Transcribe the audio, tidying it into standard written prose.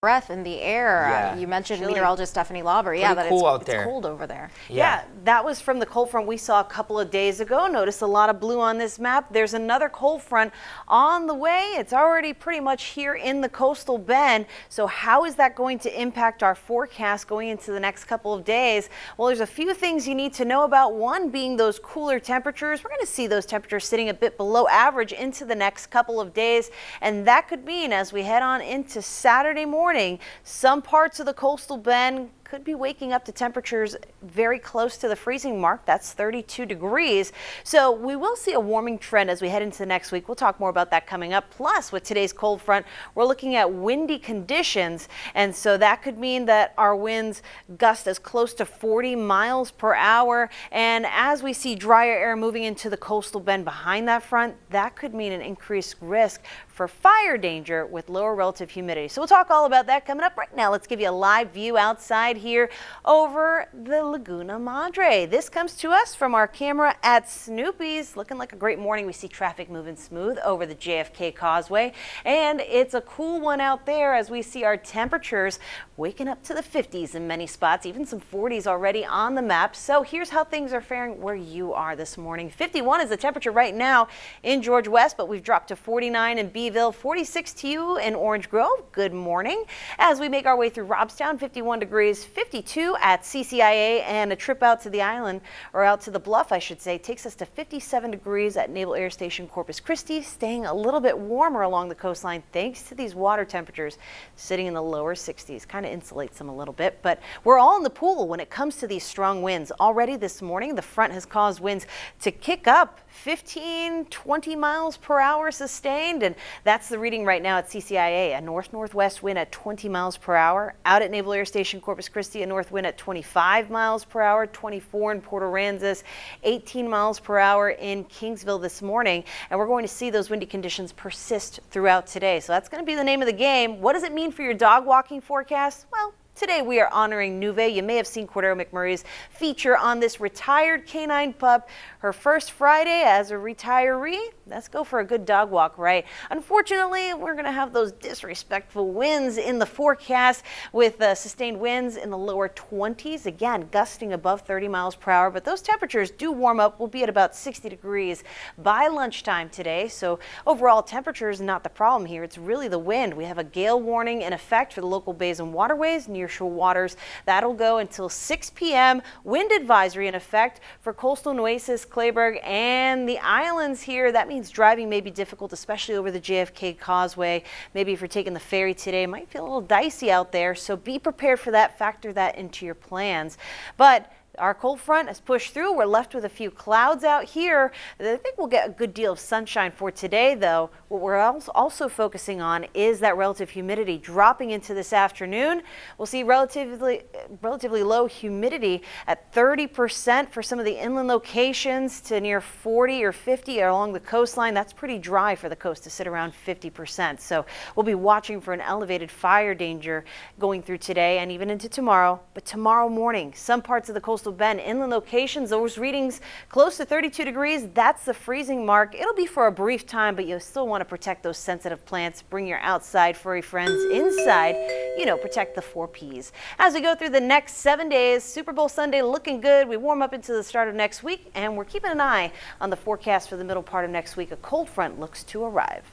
breath in the air. Yeah. You mentioned Chilly. meteorologist Stefanie Lauber. Yeah, that cool out it's there. cold over there. Yeah, that was from the cold front we saw a couple of days ago. Notice a lot of blue on this map. There's another cold front on the way. It's already pretty much here in the coastal bend. So how is that going to impact our forecast going into the next couple of days? Well, there's a few things you need to know about. One being those cooler temperatures. We're going to see those temperatures sitting a bit below average into the next couple of days. And that could mean as we head on into Saturday morning, some parts of the coastal bend could be waking up to temperatures very close to the freezing mark. That's 32 degrees. So we will see a warming trend as we head into the next week. We'll talk more about that coming up. Plus, with today's cold front, we're looking at windy conditions. And so that could mean that our winds gust as close to 40 miles per hour. And as we see drier air moving into the coastal bend behind that front, that could mean an increased risk for fire danger with lower relative humidity. So we'll talk all about that coming up. Right now, let's give you a live view outside here over the Laguna Madre. This comes to us from our camera at Snoopy's. Looking like a great morning. We see traffic moving smooth over the JFK Causeway, and it's a cool one out there as we see our temperatures waking up to the 50s in many spots, even some 40s already on the map. So here's how things are faring where you are this morning. 51 is the temperature right now in George West, but we've dropped to 49 in Beeville, 46 to you in Orange Grove. Good morning. As we make our way through Robstown, 51 degrees, 52 at CCIA, and a trip out to the island, or out to the bluff, I should say, takes us to 57 degrees at Naval Air Station Corpus Christi, staying a little bit warmer along the coastline thanks to these water temperatures sitting in the lower 60s. Kind of insulates them a little bit, but we're all in the pool when it comes to these strong winds. Already this morning, the front has caused winds to kick up 15, 20 miles per hour sustained, and that's the reading right now at CCIA. A north-northwest wind at 20 miles per hour. Out at Naval Air Station Corpus Christi, a north wind at 25 miles per hour, 24 in Port Aransas, 18 miles per hour in Kingsville this morning. And we're going to see those windy conditions persist throughout today. So that's going to be the name of the game. What does it mean for your dog walking forecast? Well, today we are honoring Nuve. You may have seen Cordero McMurray's feature on this retired canine pup. Her first Friday as a retiree. Let's go for a good dog walk, right? Unfortunately, we're going to have those disrespectful winds in the forecast with sustained winds in the lower 20s. Again, gusting above 30 miles per hour. But those temperatures do warm up. We'll be at about 60 degrees by lunchtime today. So overall temperature is not the problem here. It's really the wind. We have a gale warning in effect for the local bays and waterways, nearshore waters. That'll go until 6 p.m. Wind advisory in effect for coastal Nueces, Clayburgh, and the islands here. That means driving may be difficult, especially over the JFK Causeway. Maybe if you're taking the ferry today, it might feel a little dicey out there. So be prepared for that. Factor that into your plans. But our cold front has pushed through. We're left with a few clouds out here. I think we'll get a good deal of sunshine for today, though. What we're also focusing on is that relative humidity dropping into this afternoon. We'll see relatively low humidity at 30% for some of the inland locations to near 40 or 50 along the coastline. That's pretty dry for the coast to sit around 50%. So we'll be watching for an elevated fire danger going through today and even into tomorrow. But tomorrow morning, some parts of the coastal bend, inland locations, those readings close to 32 degrees. That's the freezing mark. It'll be for a brief time, but you still want to protect those sensitive plants. Bring your outside furry friends inside. Protect the 4 Ps. As we go through the next 7 days, Super Bowl Sunday looking good. We warm up into the start of next week, and we're keeping an eye on the forecast for the middle part of next week. A cold front looks to arrive.